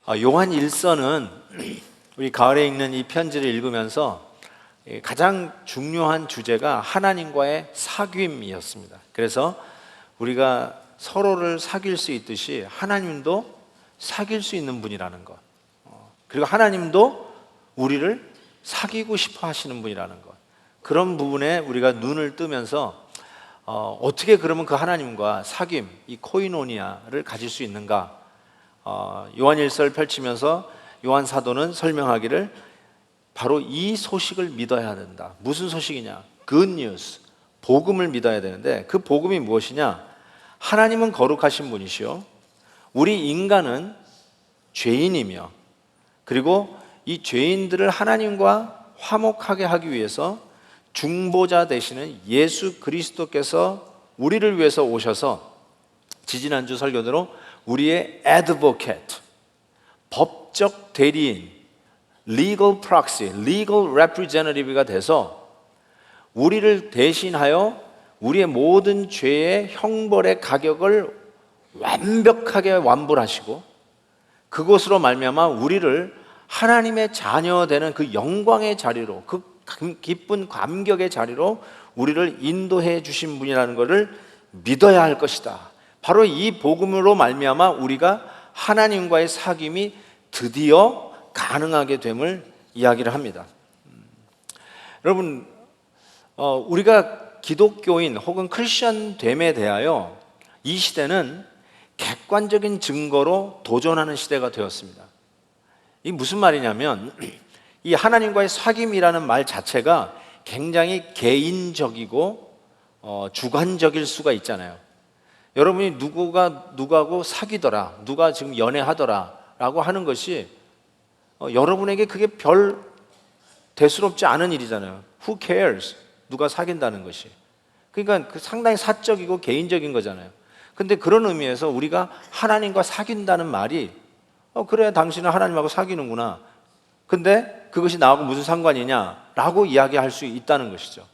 요한 1서는 우리 가을에 읽는 이 편지를 읽으면서 가장 중요한 주제가 하나님과의 사귐이었습니다. 그래서 우리가 서로를 사귈 수 있듯이 하나님도 사귈 수 있는 분이라는 것, 그리고 하나님도 우리를 사귀고 싶어 하시는 분이라는 것, 그런 부분에 우리가 눈을 뜨면서 어떻게 그러면 그 하나님과 사귐, 이 코이노니아를 가질 수 있는가? 요한 1서를 펼치면서 요한 사도는 설명하기를 바로 이 소식을 믿어야 된다. 무슨 소식이냐? Good news, 복음을 믿어야 되는데 그 복음이 무엇이냐? 하나님은 거룩하신 분이시요, 우리 인간은 죄인이며, 그리고 이 죄인들을 하나님과 화목하게 하기 위해서 중보자 되시는 예수 그리스도께서 우리를 위해서 오셔서 지지난주 설교대로 우리의 advocate, 법적 대리인, legal proxy, legal representative가 돼서 우리를 대신하여 우리의 모든 죄의 형벌의 가격을 완벽하게 완불하시고 그것으로 말미암아 우리를 하나님의 자녀 되는 그 영광의 자리로, 그 기쁜 감격의 자리로 우리를 인도해 주신 분이라는 것을 믿어야 할 것이다. 바로 이 복음으로 말미암아 우리가 하나님과의 사귐이 드디어 가능하게 됨을 이야기를 합니다. 여러분, 우리가 기독교인 혹은 크리스천 됨에 대하여 이 시대는 객관적인 증거로 도전하는 시대가 되었습니다. 이게 무슨 말이냐면 이 하나님과의 사귐이라는 말 자체가 굉장히 개인적이고 주관적일 수가 있잖아요. 여러분이 누구하고 사귀더라, 누가 지금 연애하더라 라고 하는 것이 여러분에게 그게 별 대수롭지 않은 일이잖아요. Who cares? 누가 사귄다는 것이. 그러니까 상당히 사적이고 개인적인 거잖아요. 근데 그런 의미에서 우리가 하나님과 사귄다는 말이 그래, 당신은 하나님하고 사귀는구나. 근데 그것이 나하고 무슨 상관이냐 라고 이야기할 수 있다는 것이죠.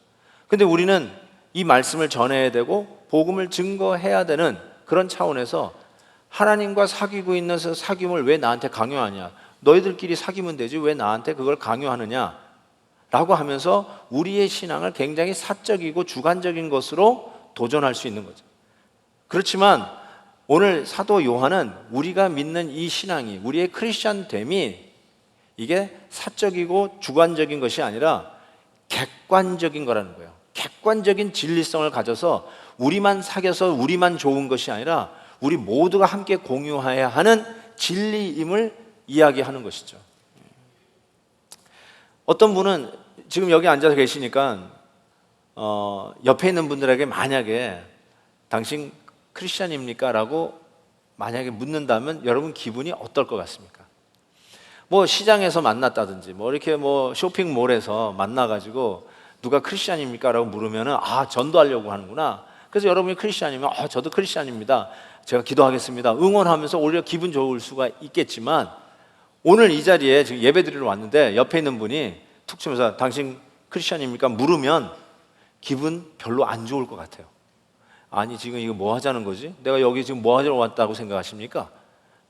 근데 우리는 이 말씀을 전해야 되고 복음을 증거해야 되는 그런 차원에서 하나님과 사귀고 있는 사귐을 왜 나한테 강요하냐, 너희들끼리 사귀면 되지 왜 나한테 그걸 강요하느냐 라고 하면서 우리의 신앙을 굉장히 사적이고 주관적인 것으로 도전할 수 있는 거죠. 그렇지만 오늘 사도 요한은 우리가 믿는 이 신앙이, 우리의 크리스천됨이 이게 사적이고 주관적인 것이 아니라 객관적인 거라는 거예요. 객관적인 진리성을 가져서 우리만 사귀어서 우리만 좋은 것이 아니라 우리 모두가 함께 공유해야 하는 진리임을 이야기하는 것이죠. 어떤 분은 지금 여기 앉아서 계시니까 옆에 있는 분들에게 만약에 당신 크리스찬입니까? 라고 만약에 묻는다면 여러분 기분이 어떨 것 같습니까? 뭐 시장에서 만났다든지 뭐 이렇게 뭐 쇼핑몰에서 만나가지고 누가 크리스찬입니까? 라고 물으면은 전도하려고 하는구나. 그래서 여러분이 크리스찬이면 저도 크리스찬입니다, 제가 기도하겠습니다, 응원하면서 오히려 기분 좋을 수가 있겠지만 오늘 이 자리에 지금 예배 드리러 왔는데 옆에 있는 분이 툭 치면서 당신 크리스찬입니까? 물으면 기분 별로 안 좋을 것 같아요. 아니 지금 이거 뭐 하자는 거지? 내가 여기 지금 뭐 하러 왔다고 생각하십니까?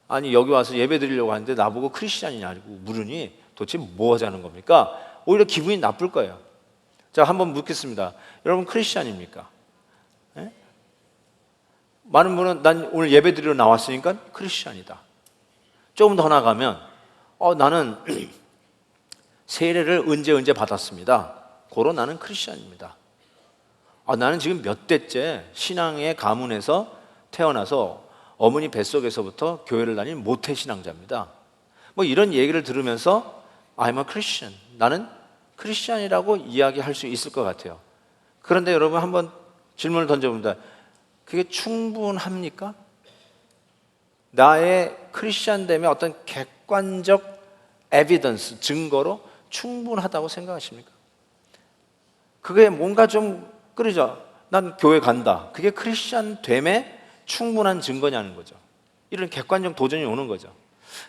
아니 여기 와서 예배 드리려고 하는데 나보고 크리스찬이냐고 물으니 도대체 뭐 하자는 겁니까? 오히려 기분이 나쁠 거예요. 자, 한번 묻겠습니다. 여러분 크리스찬입니까? 네? 많은 분은 난 오늘 예배 드리러 나왔으니까 크리스찬이다. 조금 더 나가면 나는 세례를 언제 받았습니다. 고로 나는 크리스찬입니다. 나는 지금 몇 대째 신앙의 가문에서 태어나서 어머니 뱃속에서부터 교회를 다닌 모태신앙자입니다. 뭐 이런 얘기를 들으면서 I'm a Christian, 나는 크리스찬이라고 이야기할 수 있을 것 같아요. 그런데 여러분 한번 질문을 던져봅니다. 그게 충분합니까? 나의 크리스찬됨의 어떤 객관적 에비던스, 증거로 충분하다고 생각하십니까? 그게 뭔가 좀 그러죠. 난 교회 간다. 그게 크리스찬됨의 충분한 증거냐는 거죠. 이런 객관적 도전이 오는 거죠.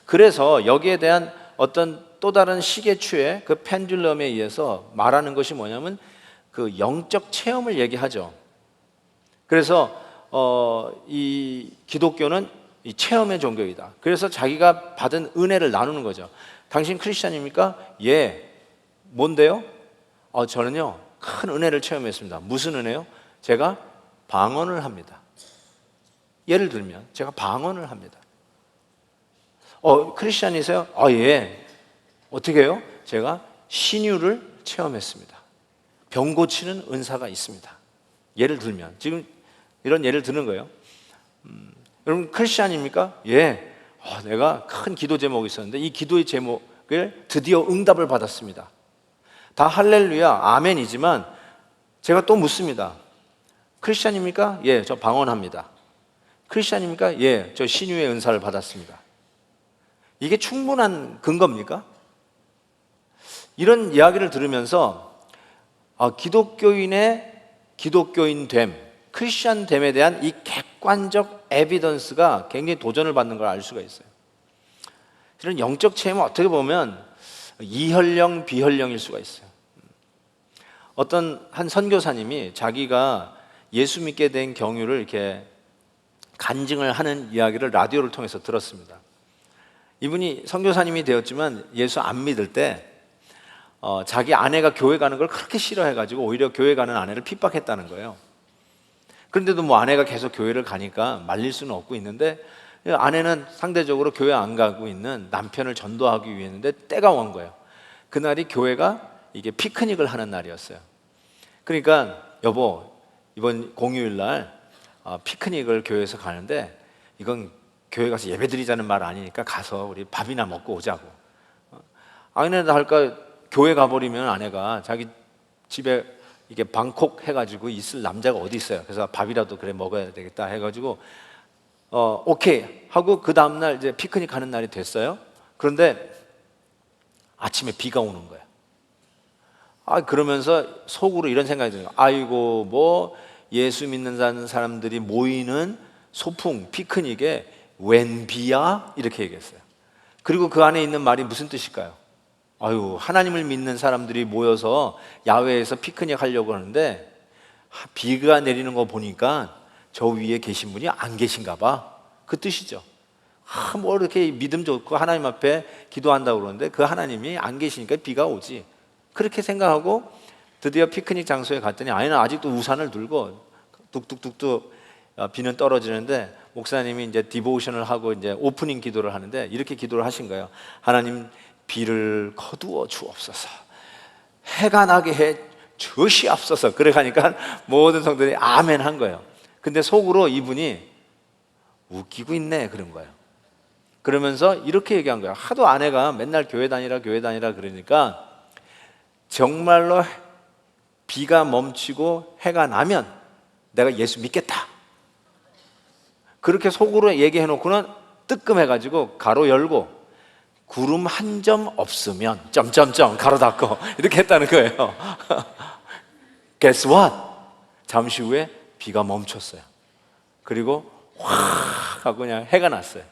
그래서 여기에 대한 어떤 또 다른 시계추의 그 펜듈럼에 의해서 말하는 것이 뭐냐면 그 영적 체험을 얘기하죠. 그래서 이 기독교는 이 체험의 종교이다. 그래서 자기가 받은 은혜를 나누는 거죠. 당신 크리스찬입니까? 예. 뭔데요? 저는요 큰 은혜를 체험했습니다. 무슨 은혜요? 제가 방언을 합니다. 예를 들면 제가 방언을 합니다. 크리스찬이세요? 예. 어떻게 해요? 제가 신유를 체험했습니다. 병 고치는 은사가 있습니다. 예를 들면 지금 이런 예를 드는 거예요. 여러분 크리스찬입니까? 예. 내가 큰 기도 제목이 있었는데 이 기도의 제목을 드디어 응답을 받았습니다. 다 할렐루야 아멘이지만 제가 또 묻습니다. 크리스찬입니까? 예, 저 방언합니다. 크리스찬입니까? 예, 저 신유의 은사를 받았습니다. 이게 충분한 근거입니까? 이런 이야기를 들으면서 기독교인의 기독교인됨, 크리스찬됨에 대한 이 객관적 에비던스가 굉장히 도전을 받는 걸 알 수가 있어요. 이런 영적 체험은 어떻게 보면 이혈령, 비혈령일 수가 있어요. 어떤 한 선교사님이 자기가 예수 믿게 된 경유를 이렇게 간증을 하는 이야기를 라디오를 통해서 들었습니다. 이분이 선교사님이 되었지만 예수 안 믿을 때 자기 아내가 교회 가는 걸 그렇게 싫어해가지고 오히려 교회 가는 아내를 핍박했다는 거예요. 그런데도 뭐 아내가 계속 교회를 가니까 말릴 수는 없고 있는데 아내는 상대적으로 교회 안 가고 있는 남편을 전도하기 위해 했는데 때가 온 거예요. 그날이 교회가 이게 피크닉을 하는 날이었어요. 그러니까 여보 이번 공휴일 날 피크닉을 교회에서 가는데 이건 교회 가서 예배 드리자는 말 아니니까 가서 우리 밥이나 먹고 오자고. 아내도 할까 교회 가버리면 아내가 자기 집에 이게 방콕 해가지고 있을 남자가 어디 있어요. 그래서 밥이라도 그래 먹어야 되겠다 해가지고 오케이 하고 그 다음날 이제 피크닉 가는 날이 됐어요. 그런데 아침에 비가 오는 거예요. 그러면서 속으로 이런 생각이 들어요. 아이고 뭐 예수 믿는 사람들이 모이는 소풍 피크닉에 웬 비야? 이렇게 얘기했어요. 그리고 그 안에 있는 말이 무슨 뜻일까요? 하나님을 믿는 사람들이 모여서 야외에서 피크닉 하려고 하는데 비가 내리는 거 보니까 저 위에 계신 분이 안 계신가 봐. 그 뜻이죠. 뭐 이렇게 믿음 좋고 하나님 앞에 기도한다고 그러는데 그 하나님이 안 계시니까 비가 오지. 그렇게 생각하고 드디어 피크닉 장소에 갔더니 아이는 아직도 우산을 들고 뚝뚝뚝뚝 비는 떨어지는데 목사님이 이제 디보셔널 하고 이제 오프닝 기도를 하는데 이렇게 기도를 하신 거예요. 하나님 비를 거두어 주옵소서. 해가 나게 해 주시옵소서. 그래 가니까 모든 성도들이 아멘 한 거예요. 근데 속으로 이분이 웃기고 있네 그런 거예요. 그러면서 이렇게 얘기한 거예요. 하도 아내가 맨날 교회 다니라 그러니까 정말로 비가 멈추고 해가 나면 내가 예수 믿겠다. 그렇게 속으로 얘기해 놓고는 뜨끔해가지고 가로 열고 구름 한 점 없으면 점점점 가로 닫고 이렇게 했다는 거예요. Guess what? 잠시 후에 비가 멈췄어요. 그리고 확 하고 그냥 해가 났어요.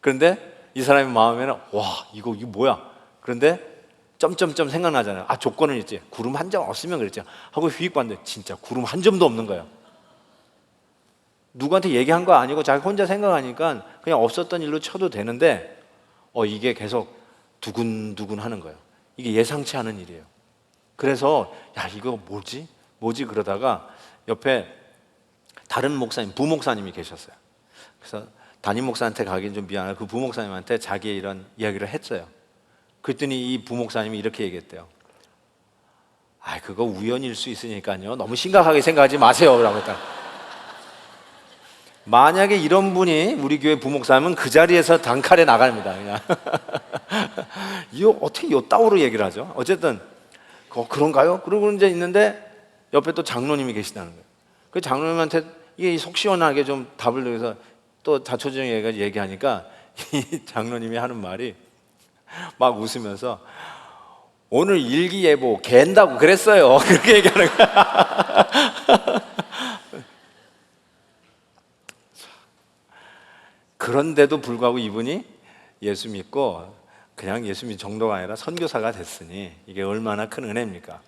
그런데 이 사람의 마음에는 와 이거 뭐야? 그런데 점점점 생각나잖아요. 조건은 있지. 구름 한 점 없으면 그랬죠. 하고 휙 봤는데 진짜 구름 한 점도 없는 거예요. 누구한테 얘기한 거 아니고 자기 혼자 생각하니까 그냥 없었던 일로 쳐도 되는데 이게 계속 두근두근 하는 거예요. 이게 예상치 않은 일이에요. 그래서 야 이거 뭐지 그러다가 옆에 다른 목사님 부목사님이 계셨어요. 그래서 담임 목사한테 가긴 좀 미안해요. 그 부목사님한테 자기의 이런 이야기를 했어요. 그랬더니 이 부목사님이 이렇게 얘기했대요. 그거 우연일 수 있으니까요 너무 심각하게 생각하지 마세요 라고 했다. 만약에 이런 분이 우리 교회 부목사님은 그 자리에서 단칼에 나갑니다 그냥. 이거 어떻게 요따오로 얘기를 하죠? 어쨌든 그런가요? 그러고 이제 있는데 옆에 또 장로님이 계시다는 거예요. 그 장로님한테 이게 속 시원하게 좀 답을 드려서 또 자초지종 얘기하니까 이 장로님이 하는 말이 막 웃으면서 오늘 일기예보 갠다고 그랬어요. 그렇게 얘기하는 거야. 그런데도 불구하고 이분이 예수 믿고 그냥 예수 믿는 정도가 아니라 선교사가 됐으니 이게 얼마나 큰 은혜입니까?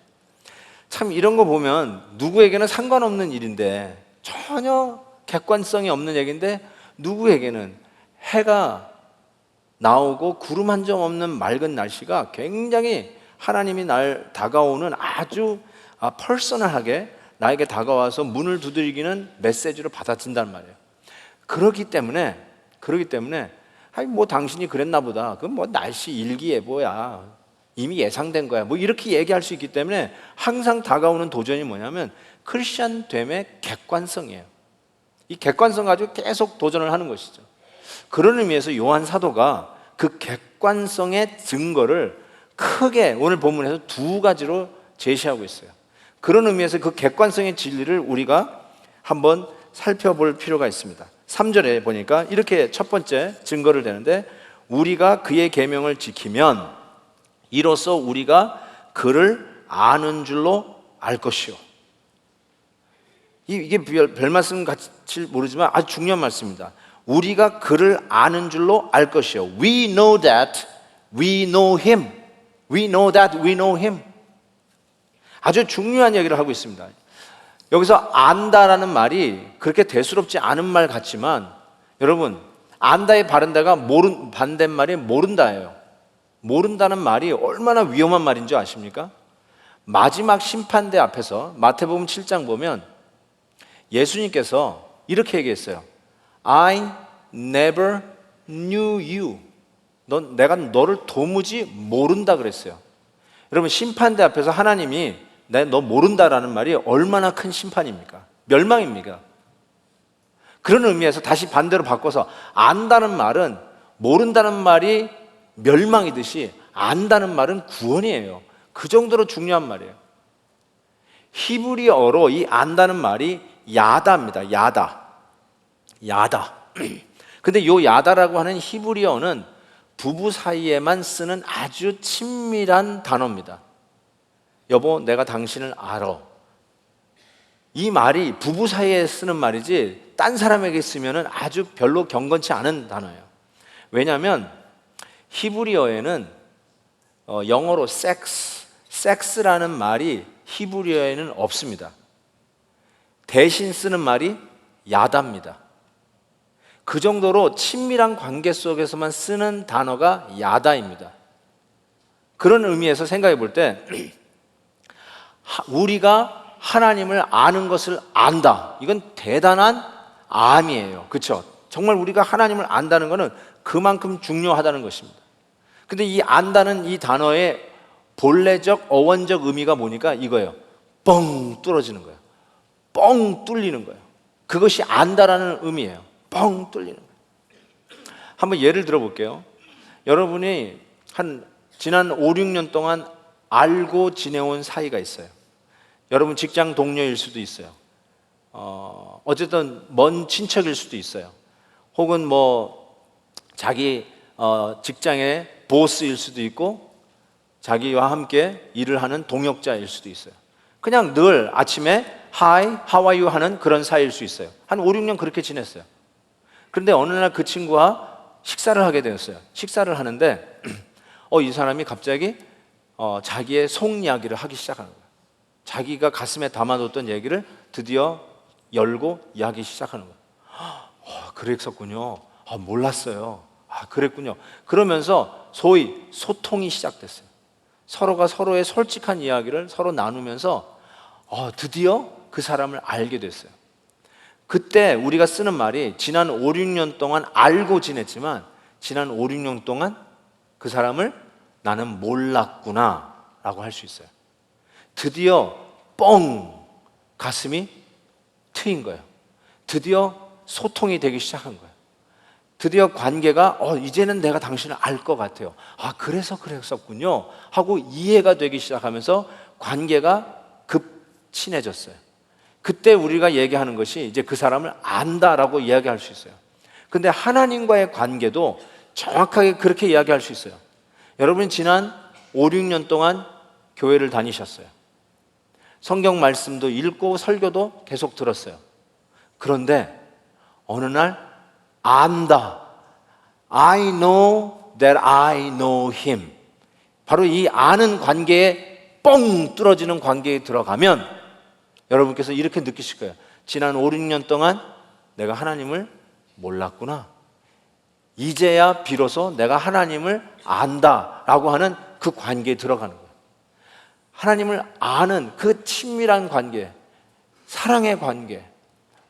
참 이런 거 보면 누구에게는 상관없는 일인데 전혀 객관성이 없는 얘기인데 누구에게는 해가 나오고 구름 한 점 없는 맑은 날씨가 굉장히 하나님이 날 다가오는 아주 퍼스널하게 나에게 다가와서 문을 두드리기는 메시지로 받아진단 말이에요. 그렇기 때문에 아니 뭐 당신이 그랬나 보다. 그건 뭐 날씨 일기예보야. 이미 예상된 거야. 뭐 이렇게 얘기할 수 있기 때문에 항상 다가오는 도전이 뭐냐면 크리스천됨의 객관성이에요. 이 객관성 가지고 계속 도전을 하는 것이죠. 그런 의미에서 요한 사도가 그 객관성의 증거를 크게 오늘 본문에서 두 가지로 제시하고 있어요. 그런 의미에서 그 객관성의 진리를 우리가 한번 살펴볼 필요가 있습니다. 3절에 보니까 이렇게 첫 번째 증거를 대는데, 우리가 그의 계명을 지키면 이로써 우리가 그를 아는 줄로 알 것이요. 이게 별 말씀 같이 모르지만 아주 중요한 말씀입니다. 우리가 그를 아는 줄로 알 것이요. We know that we know him. We know that we know him. 아주 중요한 얘기를 하고 있습니다. 여기서 안다라는 말이 그렇게 대수롭지 않은 말 같지만, 여러분, 안다의 바른다가 반대말이 모른다예요. 모른다는 말이 얼마나 위험한 말인 줄 아십니까? 마지막 심판대 앞에서 마태복음 7장 보면 예수님께서 이렇게 얘기했어요. I never knew you. 내가 너를 도무지 모른다 그랬어요. 여러분, 심판대 앞에서 하나님이 너 모른다라는 말이 얼마나 큰 심판입니까? 멸망입니까? 그런 의미에서 다시 반대로 바꿔서 안다는 말은, 모른다는 말이 멸망이듯이 안다는 말은 구원이에요. 그 정도로 중요한 말이에요. 히브리어로 이 안다는 말이 야다입니다. 야다. 근데 요 야다라고 하는 히브리어는 부부 사이에만 쓰는 아주 친밀한 단어입니다. 여보, 내가 당신을 알아. 이 말이 부부 사이에 쓰는 말이지 딴 사람에게 쓰면 아주 별로 경건치 않은 단어예요. 왜냐하면 히브리어에는 영어로 섹스라는 말이 히브리어에는 없습니다. 대신 쓰는 말이 야다입니다. 그 정도로 친밀한 관계 속에서만 쓰는 단어가 야다입니다. 그런 의미에서 생각해 볼 때 우리가 하나님을 아는 것을 안다. 이건 대단한 암이에요. 그렇죠? 정말 우리가 하나님을 안다는 것은 그만큼 중요하다는 것입니다. 근데 이 안다는 이 단어의 본래적 어원적 의미가 뭐니까 이거예요. 뻥 뚫어지는 거예요. 뻥 뚫리는 거예요. 그것이 안다라는 의미예요. 뻥 뚫리는 거예요. 한번 예를 들어 볼게요. 여러분이 지난 5, 6년 동안 알고 지내온 사이가 있어요. 여러분 직장 동료일 수도 있어요. 어쨌든 먼 친척일 수도 있어요. 혹은 뭐 자기 직장의 보스일 수도 있고 자기와 함께 일을 하는 동역자일 수도 있어요. 그냥 늘 아침에 Hi, how are you 하는 그런 사이일 수 있어요. 한 5, 6년 그렇게 지냈어요. 그런데 어느 날 그 친구와 식사를 하게 되었어요. 식사를 하는데 이 사람이 갑자기 자기의 속 이야기를 하기 시작하는 거예요. 자기가 가슴에 담아뒀던 얘기를 드디어 열고 이야기 시작하는 거예요. 그랬었군요. 몰랐어요. 그랬군요. 그러면서 소위 소통이 시작됐어요. 서로가 서로의 솔직한 이야기를 서로 나누면서 드디어 그 사람을 알게 됐어요. 그때 우리가 쓰는 말이 지난 5, 6년 동안 알고 지냈지만 지난 5, 6년 동안 그 사람을 나는 몰랐구나 라고 할 수 있어요. 드디어 뻥 가슴이 트인 거예요. 드디어 소통이 되기 시작한 거예요. 드디어 관계가 이제는 내가 당신을 알 것 같아요. 그래서 그랬었군요 하고 이해가 되기 시작하면서 관계가 급 친해졌어요. 그때 우리가 얘기하는 것이 이제 그 사람을 안다라고 이야기할 수 있어요. 근데 하나님과의 관계도 정확하게 그렇게 이야기할 수 있어요. 여러분 지난 5, 6년 동안 교회를 다니셨어요. 성경 말씀도 읽고 설교도 계속 들었어요. 그런데 어느 날 안다. I know that I know him. 바로 이 아는 관계에 뻥 뚫어지는 관계에 들어가면 여러분께서 이렇게 느끼실 거예요. 지난 5, 6년 동안 내가 하나님을 몰랐구나. 이제야 비로소 내가 하나님을 안다라고 하는 그 관계에 들어가는 거예요. 하나님을 아는 그 친밀한 관계, 사랑의 관계,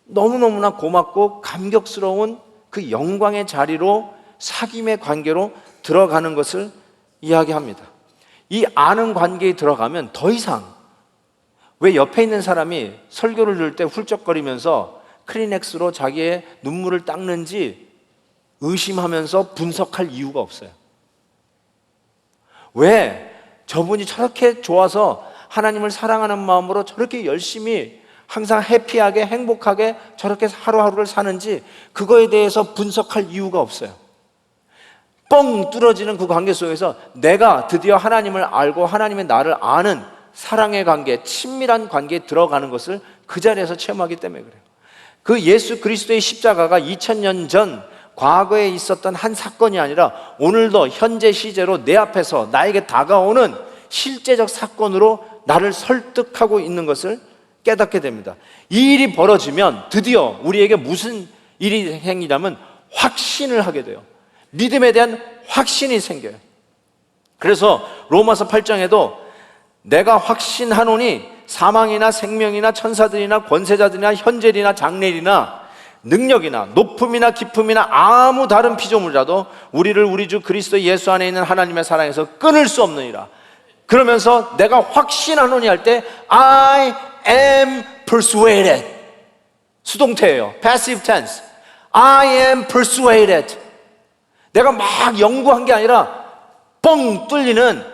너무너무나 고맙고 감격스러운 그 영광의 자리로 사귐의 관계로 들어가는 것을 이야기합니다. 이 아는 관계에 들어가면 더 이상, 왜 옆에 있는 사람이 설교를 들을 때 훌쩍거리면서 크리넥스로 자기의 눈물을 닦는지 의심하면서 분석할 이유가 없어요. 왜 저분이 저렇게 좋아서 하나님을 사랑하는 마음으로 저렇게 열심히 항상 해피하게 행복하게 저렇게 하루하루를 사는지 그거에 대해서 분석할 이유가 없어요. 뻥 뚫어지는 그 관계 속에서 내가 드디어 하나님을 알고 하나님의 나를 아는 사랑의 관계, 친밀한 관계에 들어가는 것을 그 자리에서 체험하기 때문에 그래요. 그 예수 그리스도의 십자가가 2000년 전 과거에 있었던 한 사건이 아니라 오늘도 현재 시제로 내 앞에서 나에게 다가오는 실제적 사건으로 나를 설득하고 있는 것을 깨닫게 됩니다. 이 일이 벌어지면 드디어 우리에게 무슨 일이 생기냐면 확신을 하게 돼요. 믿음에 대한 확신이 생겨요. 그래서 로마서 8장에도 내가 확신하노니 사망이나 생명이나 천사들이나 권세자들이나 현재이나 장래이나 능력이나 높음이나 깊음이나 아무 다른 피조물이라도 우리를 우리 주 그리스도 예수 안에 있는 하나님의 사랑에서 끊을 수 없느니라. 그러면서 내가 확신하노니 할 때 I am persuaded. 수동태예요. passive tense. I am persuaded. 내가 막 연구한 게 아니라 뻥 뚫리는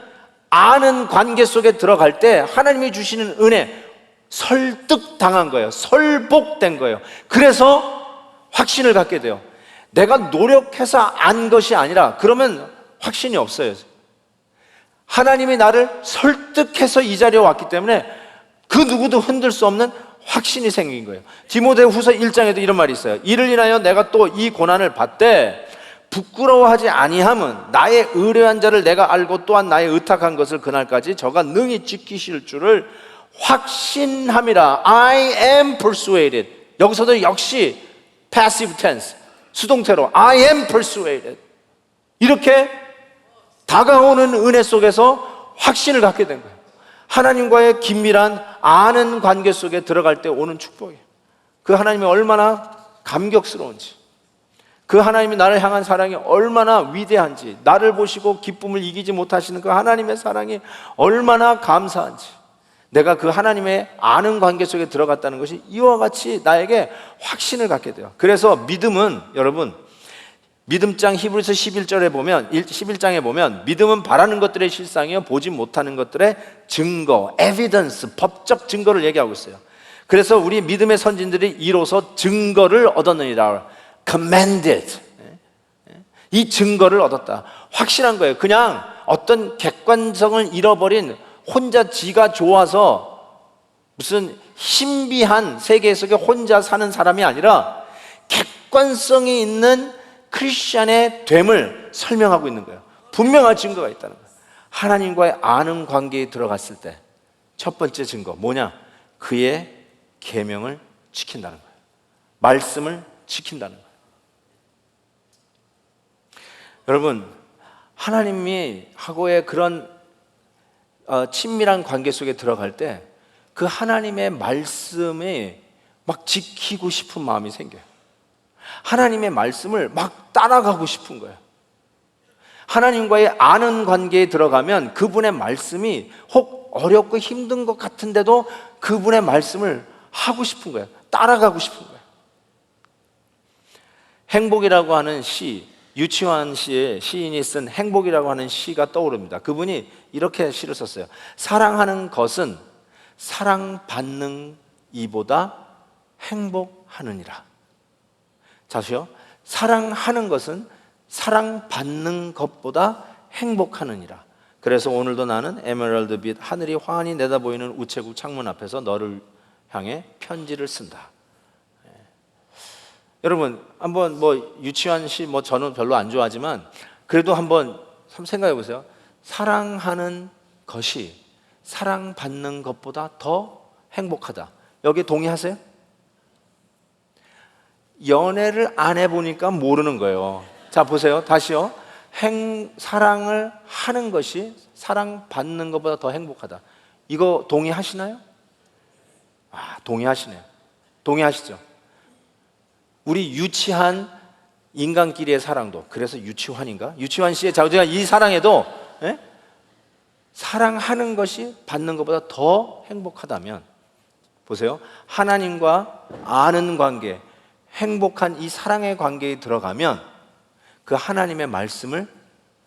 아는 관계 속에 들어갈 때 하나님이 주시는 은혜, 설득당한 거예요. 설복된 거예요. 그래서 확신을 갖게 돼요. 내가 노력해서 안 것이 아니라 그러면 확신이 없어요. 하나님이 나를 설득해서 이 자리에 왔기 때문에 그 누구도 흔들 수 없는 확신이 생긴 거예요. 디모데후서 1장에도 이런 말이 있어요. 이를 인하여 내가 또 이 고난을 받되 부끄러워하지 아니함은 나의 의뢰한 자를 내가 알고 또한 나의 의탁한 것을 그날까지 저가 능히 지키실 줄을 확신함이라. I am persuaded. 여기서도 역시 passive tense, 수동태로 I am persuaded. 이렇게 다가오는 은혜 속에서 확신을 갖게 된 거예요. 하나님과의 긴밀한 아는 관계 속에 들어갈 때 오는 축복이에요. 그 하나님이 얼마나 감격스러운지, 그 하나님이 나를 향한 사랑이 얼마나 위대한지, 나를 보시고 기쁨을 이기지 못하시는 그 하나님의 사랑이 얼마나 감사한지, 내가 그 하나님의 아는 관계 속에 들어갔다는 것이 이와 같이 나에게 확신을 갖게 돼요. 그래서 믿음은, 여러분, 믿음장 히브리서 11장에 보면 믿음은 바라는 것들의 실상이요 보지 못하는 것들의 증거, 에비던스, 법적 증거를 얘기하고 있어요. 그래서 우리 믿음의 선진들이 이로써 증거를 얻었느니라. commanded. 이 증거를 얻었다. 확실한 거예요. 그냥 어떤 객관성을 잃어버린 혼자 지가 좋아서 무슨 신비한 세계 속에 혼자 사는 사람이 아니라 객관성이 있는 크리스찬의 됨을 설명하고 있는 거예요. 분명한 증거가 있다는 거예요. 하나님과의 아는 관계에 들어갔을 때 첫 번째 증거 뭐냐? 그의 계명을 지킨다는 거예요. 말씀을 지킨다는 거예요. 여러분, 하나님이 하고의 그런 친밀한 관계 속에 들어갈 때 그 하나님의 말씀에 막 지키고 싶은 마음이 생겨요. 하나님의 말씀을 막 따라가고 싶은 거예요. 하나님과의 아는 관계에 들어가면 그분의 말씀이 혹 어렵고 힘든 것 같은데도 그분의 말씀을 하고 싶은 거예요. 따라가고 싶은 거예요. 행복이라고 하는 시, 유치환 씨의 시인이 쓴 행복이라고 하는 시가 떠오릅니다. 그분이 이렇게 시를 썼어요. 사랑하는 것은 사랑받는 이보다 행복하느니라. 다시요. 사랑하는 것은 사랑받는 것보다 행복하느니라. 그래서 오늘도 나는 에메랄드 빛 하늘이 환히 내다보이는 우체국 창문 앞에서 너를 향해 편지를 쓴다. 여러분, 한번 유치환 씨 저는 별로 안 좋아하지만 그래도 한번 생각해 보세요. 사랑하는 것이 사랑받는 것보다 더 행복하다. 여기 동의하세요? 연애를 안 해보니까 모르는 거예요. 자, 보세요. 다시요. 사랑을 하는 것이 사랑받는 것보다 더 행복하다. 이거 동의하시나요? 동의하시네요. 동의하시죠? 우리 유치한 인간끼리의 사랑도, 그래서 유치환인가? 유치환 씨의 자우지가 이 사랑에도 사랑하는 것이 받는 것보다 더 행복하다면, 보세요. 하나님과 아는 관계, 행복한 이 사랑의 관계에 들어가면 그 하나님의 말씀을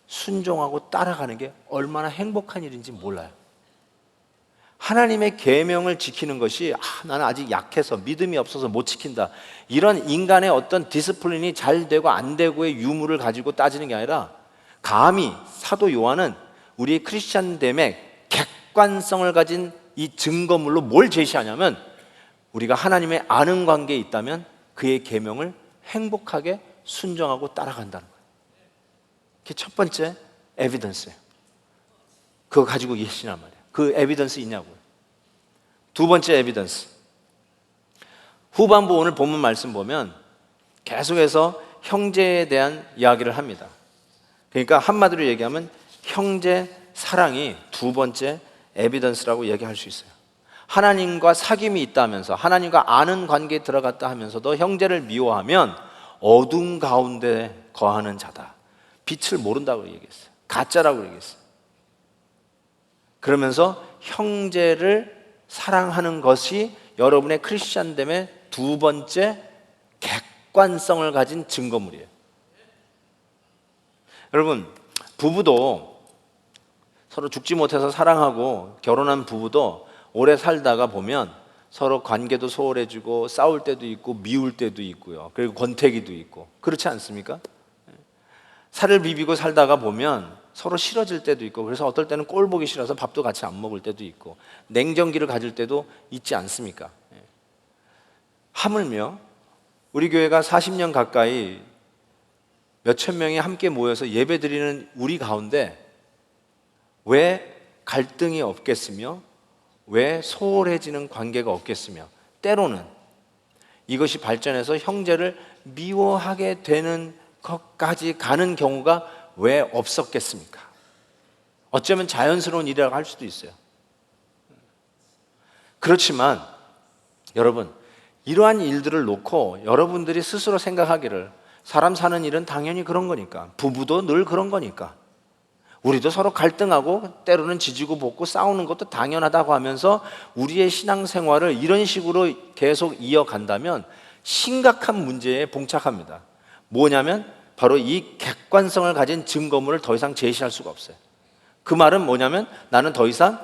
순종하고 따라가는 게 얼마나 행복한 일인지 몰라요. 하나님의 계명을 지키는 것이 나는 아직 약해서 믿음이 없어서 못 지킨다, 이런 인간의 어떤 디스플린이 잘 되고 안 되고의 유무를 가지고 따지는 게 아니라, 감히 사도 요한은 우리의 크리스찬됨의 객관성을 가진 이 증거물로 뭘 제시하냐면, 우리가 하나님의 아는 관계에 있다면 그의 계명을 행복하게 순종하고 따라간다는 거예요. 그게 첫 번째 에비던스예요. 그거 가지고 계시란 말이에요. 그 에비던스 있냐고요. 두 번째 에비던스, 후반부 오늘 본문 말씀 보면 계속해서 형제에 대한 이야기를 합니다. 그러니까 한마디로 얘기하면 형제 사랑이 두 번째 에비던스라고 얘기할 수 있어요. 하나님과 사귐이 있다면서, 하나님과 아는 관계에 들어갔다 하면서도 형제를 미워하면 어둠 가운데 거하는 자다, 빛을 모른다고 얘기했어요. 가짜라고 얘기했어요. 그러면서 형제를 사랑하는 것이 여러분의 크리스찬됨의 두 번째 객관성을 가진 증거물이에요. 여러분, 부부도 서로 죽지 못해서 사랑하고 결혼한 부부도 오래 살다가 보면 서로 관계도 소홀해지고 싸울 때도 있고 미울 때도 있고요. 그리고 권태기도 있고, 그렇지 않습니까? 살을 비비고 살다가 보면 서로 싫어질 때도 있고, 그래서 어떨 때는 꼴 보기 싫어서 밥도 같이 안 먹을 때도 있고, 냉정기를 가질 때도 있지 않습니까? 하물며 우리 교회가 40년 가까이 몇천 명이 함께 모여서 예배 드리는 우리 가운데 왜 갈등이 없겠으며, 왜 소홀해지는 관계가 없겠으며, 때로는 이것이 발전해서 형제를 미워하게 되는 것까지 가는 경우가 왜 없었겠습니까? 어쩌면 자연스러운 일이라고 할 수도 있어요. 그렇지만 여러분, 이러한 일들을 놓고 여러분들이 스스로 생각하기를, 사람 사는 일은 당연히 그런 거니까, 부부도 늘 그런 거니까, 우리도 서로 갈등하고 때로는 지지고 볶고 싸우는 것도 당연하다고 하면서 우리의 신앙생활을 이런 식으로 계속 이어간다면 심각한 문제에 봉착합니다. 뭐냐면 바로 이 객관성을 가진 증거물을 더 이상 제시할 수가 없어요. 그 말은 뭐냐면 나는 더 이상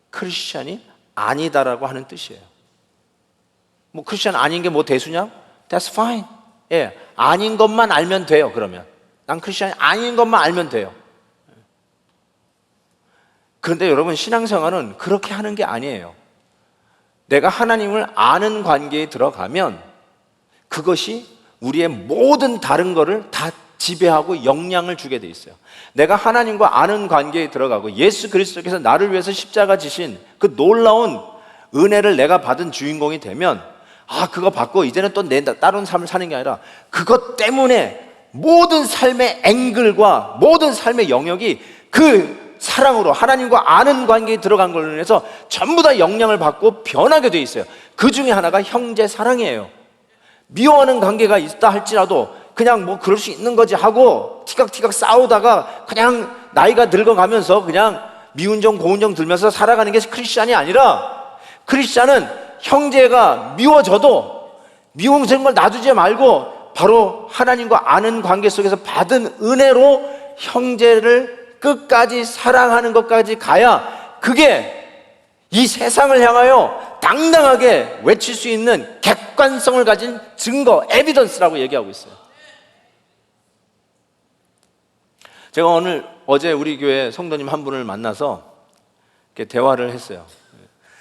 크리스찬이 아니다라고 하는 뜻이에요. 뭐 크리스찬 아닌 게 뭐 대수냐? That's fine. 아닌 것만 알면 돼요. 그러면 난 크리스찬이 아닌 것만 알면 돼요. 그런데 여러분, 신앙생활은 그렇게 하는 게 아니에요. 내가 하나님을 아는 관계에 들어가면 그것이 우리의 모든 다른 거를 다 지배하고 영향을 주게 돼 있어요. 내가 하나님과 아는 관계에 들어가고 예수 그리스도께서 나를 위해서 십자가 지신 그 놀라운 은혜를 내가 받은 주인공이 되면, 그거 받고 이제는 또 내 다른 삶을 사는 게 아니라 그것 때문에 모든 삶의 앵글과 모든 삶의 영역이 그 사랑으로 하나님과 아는 관계에 들어간 걸로 인해서 전부 다 영향을 받고 변하게 돼 있어요. 그 중에 하나가 형제 사랑이에요. 미워하는 관계가 있다 할지라도 그냥 뭐 그럴 수 있는 거지 하고 티격티격 싸우다가 그냥 나이가 늙어가면서 그냥 미운정 고운정 들면서 살아가는 게 크리스찬이 아니라, 크리스찬은 형제가 미워져도 미워지는 걸 놔두지 말고 바로 하나님과 아는 관계 속에서 받은 은혜로 형제를 끝까지 사랑하는 것까지 가야 그게 이 세상을 향하여 당당하게 외칠 수 있는 객관성을 가진 증거, 에비던스라고 얘기하고 있어요. 제가 어제 우리 교회 성도님 한 분을 만나서 이렇게 대화를 했어요.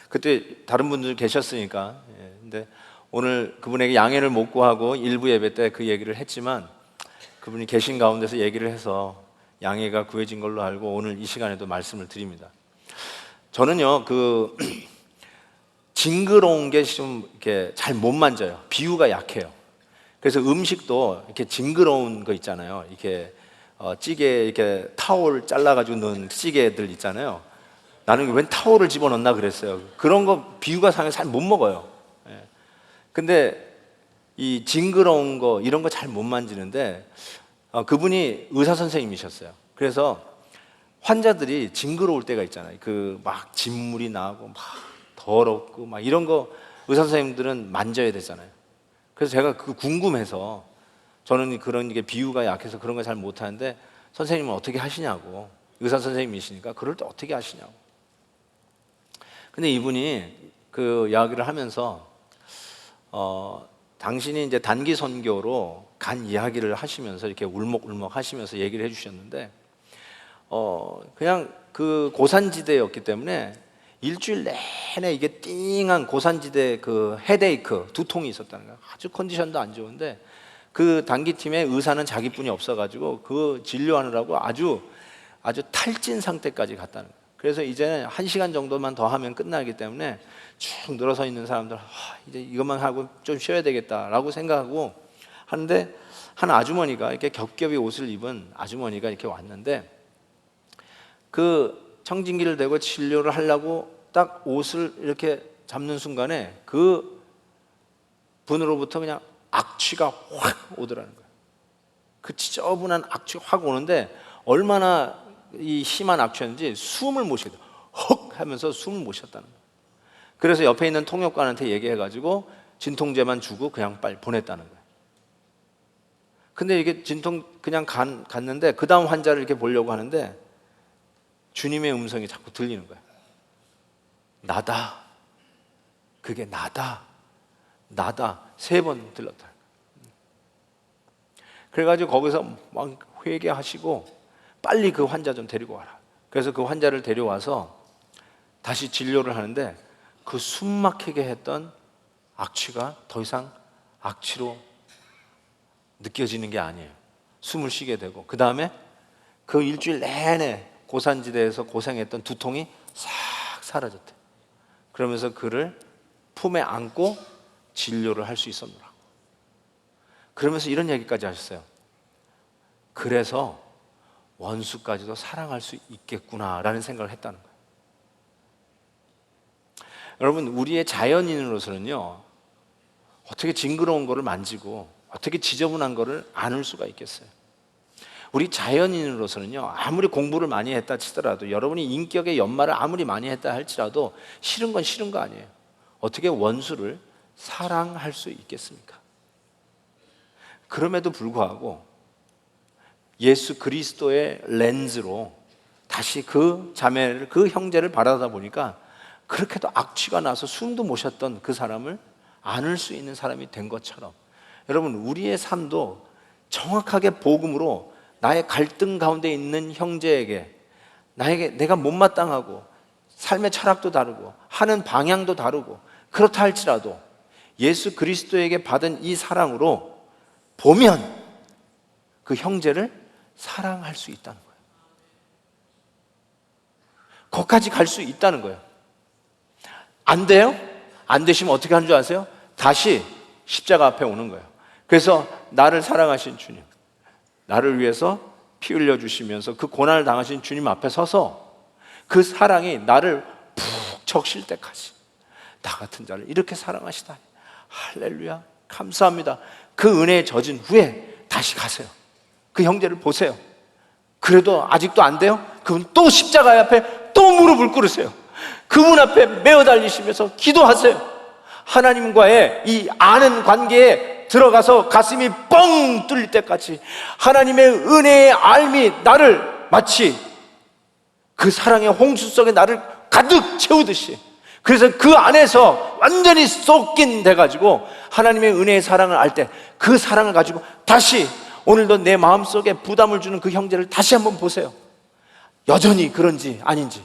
그때 다른 분들 계셨으니까. 근데 오늘 그분에게 양해를 못 구하고 일부 예배 때 그 얘기를 했지만, 그분이 계신 가운데서 얘기를 해서 양해가 구해진 걸로 알고 오늘 이 시간에도 말씀을 드립니다. 저는요, 징그러운 게 좀 이렇게 잘 못 만져요. 비유가 약해요. 그래서 음식도 이렇게 징그러운 거 있잖아요. 이렇게 찌개 이렇게 타올 잘라가지고 넣은 찌개들 있잖아요. 나는 웬 타올을 집어넣나 그랬어요. 그런 거 비유가 상해서 잘 못 먹어요. 예. 근데 이 징그러운 거 이런 거 잘 못 만지는데 그분이 의사 선생님이셨어요. 그래서 환자들이 징그러울 때가 있잖아요. 그 막 진물이 나고 막 더럽고 막 이런 거 의사 선생님들은 만져야 되잖아요. 그래서 제가 그 궁금해서 저는 그런 게 비유가 약해서 그런 거 잘 못하는데 선생님은 어떻게 하시냐고, 의사 선생님이시니까 그럴 때 어떻게 하시냐고. 근데 이분이 그 이야기를 하면서 당신이 이제 단기 선교로 간 이야기를 하시면서 이렇게 울먹울먹 하시면서 얘기를 해주셨는데 그냥 그 고산지대였기 때문에 일주일 내내 이게 띵한 고산지대 그 헤데이크 두통이 있었다는 거예요. 아주 컨디션도 안 좋은데 그 단기팀의 의사는 자기뿐이 없어가지고 그 진료하느라고 아주 탈진 상태까지 갔다는 거예요. 그래서 이제는 1시간 정도만 더 하면 끝나기 때문에 쭉 늘어서 있는 사람들 이제 이것만 하고 좀 쉬어야 되겠다라고 생각하고 하는데 한 아주머니가 이렇게 겹겹이 옷을 입은 아주머니가 이렇게 왔는데 그 청진기를 대고 진료를 하려고 딱 옷을 이렇게 잡는 순간에 그 분으로부터 그냥 악취가 확 오더라는 거예요. 그 지저분한 악취가 확 오는데 얼마나 이 심한 악취였는지 숨을 못 쉬어요. 헉 하면서 숨을 못 쉬었다는 거예요. 그래서 옆에 있는 통역관한테 얘기해가지고 진통제만 주고 그냥 빨리 보냈다는 거예요. 근데 이게 진통 그냥 갔는데 그 다음 환자를 이렇게 보려고 하는데 주님의 음성이 자꾸 들리는 거예요. 나다. 그게 나다. 나다. 3번 들렸다. 그래가지고 거기서 막 회개하시고 빨리 그 환자 좀 데리고 와라. 그래서 그 환자를 데려와서 다시 진료를 하는데 그 숨막히게 했던 악취가 더 이상 악취로 느껴지는 게 아니에요. 숨을 쉬게 되고 그 다음에 그 일주일 내내 고산지대에서 고생했던 두통이 싹 사라졌대. 그러면서 그를 품에 안고 진료를 할 수 있었노라. 그러면서 이런 얘기까지 하셨어요. 그래서 원수까지도 사랑할 수 있겠구나라는 생각을 했다는 거예요. 여러분, 우리의 자연인으로서는요, 어떻게 징그러운 거를 만지고 어떻게 지저분한 거를 안을 수가 있겠어요? 우리 자연인으로서는요, 아무리 공부를 많이 했다 치더라도, 여러분이 인격의 연마를 아무리 많이 했다 할지라도 싫은 건 싫은 거 아니에요. 어떻게 원수를 사랑할 수 있겠습니까? 그럼에도 불구하고 예수 그리스도의 렌즈로 다시 그 자매를, 그 형제를 바라다 보니까 그렇게도 악취가 나서 숨도 못 쉬었던 그 사람을 안을 수 있는 사람이 된 것처럼, 여러분, 우리의 삶도 정확하게 복음으로 나의 갈등 가운데 있는 형제에게 내가 못마땅하고 삶의 철학도 다르고 하는 방향도 다르고 그렇다 할지라도 예수 그리스도에게 받은 이 사랑으로 보면 그 형제를 사랑할 수 있다는 거예요. 거기까지 갈 수 있다는 거예요. 안 돼요? 안 되시면 어떻게 하는 줄 아세요? 다시 십자가 앞에 오는 거예요. 그래서 나를 사랑하신 주님, 나를 위해서 피 흘려 주시면서 그 고난을 당하신 주님 앞에 서서 그 사랑이 나를 푹 적실 때까지 나 같은 자를 이렇게 사랑하시다니, 할렐루야, 감사합니다. 그 은혜에 젖은 후에 다시 가세요. 그 형제를 보세요. 그래도 아직도 안 돼요? 그분 또 십자가 앞에 또 무릎을 꿇으세요. 그분 앞에 매어 달리시면서 기도하세요. 하나님과의 이 아는 관계에 들어가서 가슴이 뻥 뚫릴 때까지 하나님의 은혜의 알미 나를 마치 그 사랑의 홍수 속에 나를 가득 채우듯이, 그래서 그 안에서 완전히 쏟긴 돼가지고 하나님의 은혜의 사랑을 알 때 그 사랑을 가지고 다시 오늘도 내 마음속에 부담을 주는 그 형제를 다시 한번 보세요. 여전히 그런지 아닌지.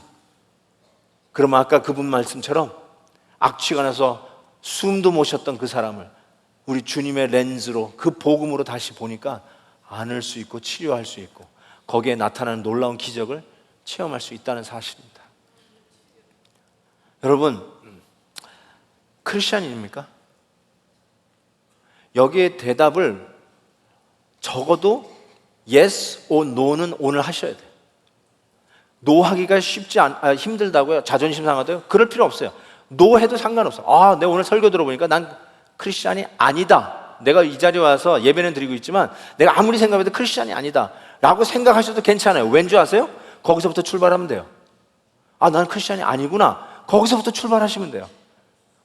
그러면 아까 그분 말씀처럼 악취가 나서 숨도 못 쉬었던 그 사람을 우리 주님의 렌즈로, 그 복음으로 다시 보니까 안을 수 있고 치료할 수 있고 거기에 나타나는 놀라운 기적을 체험할 수 있다는 사실입니다. 여러분, 크리스찬입니까? 여기에 대답을 적어도 yes or no는 오늘 하셔야 돼요. no 하기가 힘들다고요? 자존심 상하다고요? 그럴 필요 없어요. no 해도 상관없어요. 내가 오늘 설교 들어보니까 난 크리스찬이 아니다. 내가 이 자리에 와서 예배는 드리고 있지만 내가 아무리 생각해도 크리스찬이 아니다 라고 생각하셔도 괜찮아요. 왠지 아세요? 거기서부터 출발하면 돼요. 나는 크리스찬이 아니구나. 거기서부터 출발하시면 돼요.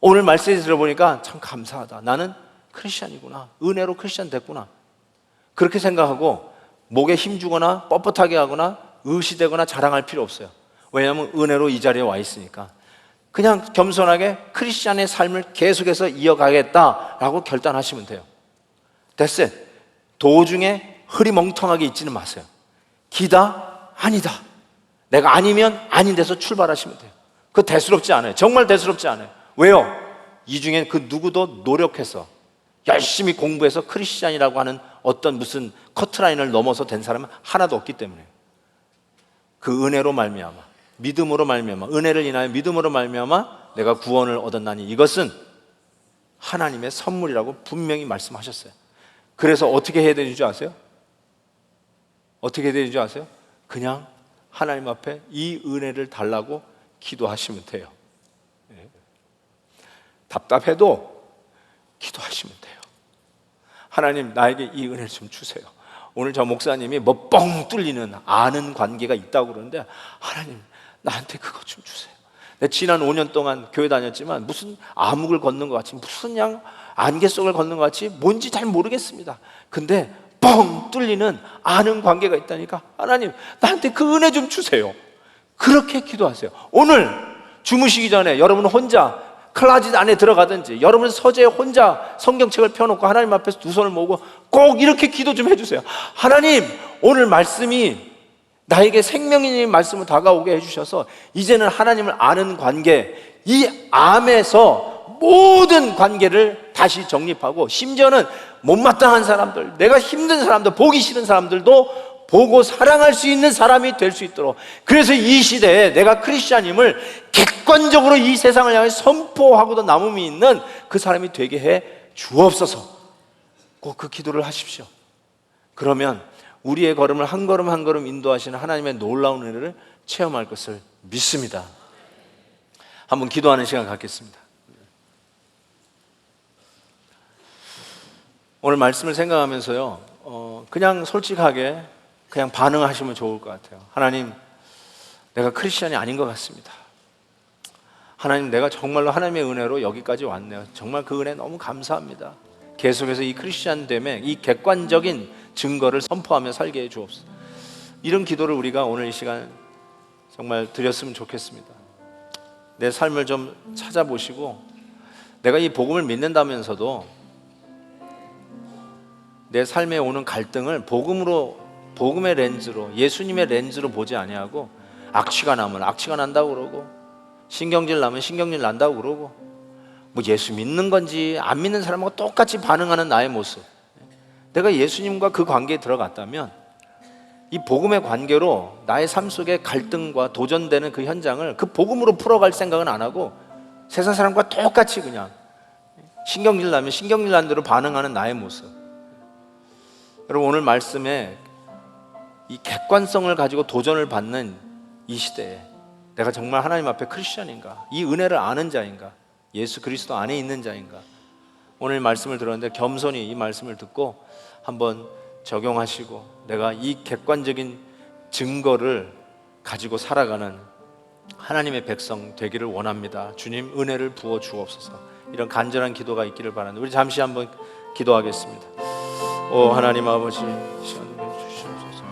오늘 말씀을 들어보니까 참 감사하다. 나는 크리스찬이구나. 은혜로 크리스찬 됐구나. 그렇게 생각하고 목에 힘주거나 뻣뻣하게 하거나 의시되거나 자랑할 필요 없어요. 왜냐하면 은혜로 이 자리에 와 있으니까. 그냥 겸손하게 크리스찬의 삶을 계속해서 이어가겠다라고 결단하시면 돼요. 됐어요. 도중에 흐리멍텅하게 있지는 마세요. 기다, 아니다. 내가 아니면 아닌 데서 출발하시면 돼요. 그거 대수롭지 않아요. 정말 대수롭지 않아요. 왜요? 이 중에 그 누구도 노력해서 열심히 공부해서 크리스찬이라고 하는 어떤 무슨 커트라인을 넘어서 된 사람은 하나도 없기 때문에 그 은혜로 말미암아, 믿음으로 말미암아, 은혜를 인하여 믿음으로 말미암아 내가 구원을 얻었나니 이것은 하나님의 선물이라고 분명히 말씀하셨어요. 그래서 어떻게 해야 되는지 아세요? 어떻게 해야 되는지 아세요? 그냥 하나님 앞에 이 은혜를 달라고 기도하시면 돼요. 답답해도 기도하시면 돼요. 하나님, 나에게 이 은혜를 좀 주세요. 오늘 저 목사님이 뭐 뻥 뚫리는 아는 관계가 있다고 그러는데 하나님, 나한테 그거 좀 주세요. 내가 지난 5년 동안 교회 다녔지만 무슨 암흑을 걷는 것 같이, 무슨 그냥 안개 속을 걷는 것 같이 뭔지 잘 모르겠습니다. 근데 뻥 뚫리는 아는 관계가 있다니까 하나님, 나한테 그 은혜 좀 주세요. 그렇게 기도하세요. 오늘 주무시기 전에 여러분 혼자 클라짓 안에 들어가든지 여러분 서재에 혼자 성경책을 펴놓고 하나님 앞에서 두 손을 모으고 꼭 이렇게 기도 좀 해주세요. 하나님, 오늘 말씀이 나에게 생명인 말씀을 다가오게 해주셔서 이제는 하나님을 아는 관계, 이 암에서 모든 관계를 다시 정립하고 심지어는 못마땅한 사람들, 내가 힘든 사람들, 보기 싫은 사람들도 보고 사랑할 수 있는 사람이 될 수 있도록, 그래서 이 시대에 내가 크리스찬임을 객관적으로 이 세상을 향해 선포하고도 남음이 있는 그 사람이 되게 해 주옵소서. 꼭 그 기도를 하십시오. 그러면 우리의 걸음을 한 걸음 한 걸음 인도하시는 하나님의 놀라운 은혜를 체험할 것을 믿습니다. 한번 기도하는 시간 갖겠습니다. 오늘 말씀을 생각하면서요, 그냥 솔직하게 그냥 반응하시면 좋을 것 같아요. 하나님, 내가 크리스찬이 아닌 것 같습니다. 하나님, 내가 정말로 하나님의 은혜로 여기까지 왔네요. 정말 그 은혜 너무 감사합니다. 계속해서 이 크리스찬됨의 이 객관적인 증거를 선포하며 살게 해 주옵소서. 이런 기도를 우리가 오늘 이 시간 정말 드렸으면 좋겠습니다. 내 삶을 좀 찾아보시고, 내가 이 복음을 믿는다면서도 내 삶에 오는 갈등을 복음의 렌즈로, 예수님의 렌즈로 보지 아니하고, 악취가 나면 악취가 난다고 그러고, 신경질 나면 신경질 난다고 그러고, 뭐 예수 믿는 건지 안 믿는 사람하고 똑같이 반응하는 나의 모습, 내가 예수님과 그 관계에 들어갔다면 이 복음의 관계로 나의 삶 속에 갈등과 도전되는 그 현장을 그 복음으로 풀어갈 생각은 안 하고 세상 사람과 똑같이 그냥 신경질 나면 신경질 난 대로 반응하는 나의 모습. 여러분, 오늘 말씀에 이 객관성을 가지고 도전을 받는 이 시대에 내가 정말 하나님 앞에 크리스찬인가, 이 은혜를 아는 자인가, 예수 그리스도 안에 있는 자인가, 오늘 말씀을 들었는데 겸손히 이 말씀을 듣고 한번 적용하시고 내가 이 객관적인 증거를 가지고 살아가는 하나님의 백성 되기를 원합니다. 주님, 은혜를 부어 주옵소서. 이런 간절한 기도가 있기를 바랍니다. 우리 잠시 한번 기도하겠습니다. 오 하나님 아버지, 시간 주시옵소서.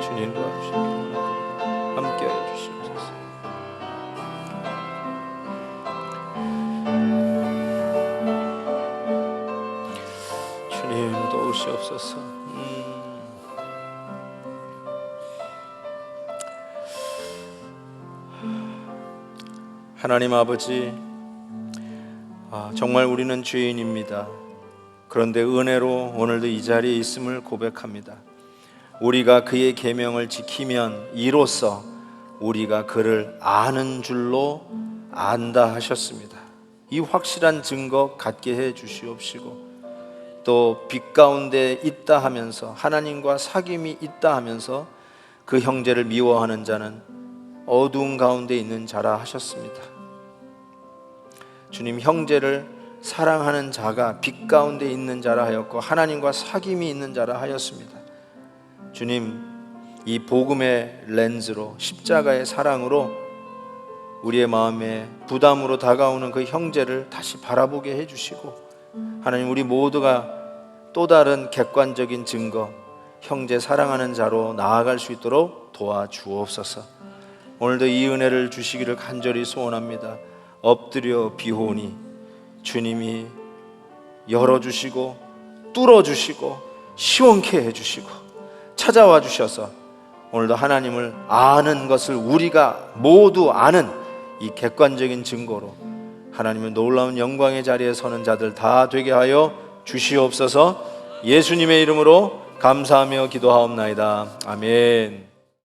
주님 도와주시옵소서. 함께하여 주시옵소서. 주님 도우시옵소서. 하나님 아버지, 정말 우리는 죄인입니다. 그런데 은혜로 오늘도 이 자리에 있음을 고백합니다. 우리가 그의 계명을 지키면 이로써 우리가 그를 아는 줄로 안다 하셨습니다. 이 확실한 증거 갖게 해 주시옵시고, 또 빛 가운데 있다 하면서 하나님과 사귐이 있다 하면서 그 형제를 미워하는 자는 어두운 가운데 있는 자라 하셨습니다. 주님, 형제를 사랑하는 자가 빛 가운데 있는 자라 하였고 하나님과 사귐이 있는 자라 하였습니다. 주님, 이 복음의 렌즈로, 십자가의 사랑으로 우리의 마음에 부담으로 다가오는 그 형제를 다시 바라보게 해주시고, 하나님, 우리 모두가 또 다른 객관적인 증거, 형제 사랑하는 자로 나아갈 수 있도록 도와주옵소서. 오늘도 이 은혜를 주시기를 간절히 소원합니다. 엎드려 비오니 주님이 열어주시고 뚫어주시고 시원케 해주시고 찾아와 주셔서 오늘도 하나님을 아는 것을 우리가 모두 아는 이 객관적인 증거로 하나님의 놀라운 영광의 자리에 서는 자들 다 되게 하여 주시옵소서. 예수님의 이름으로 감사하며 기도하옵나이다. 아멘.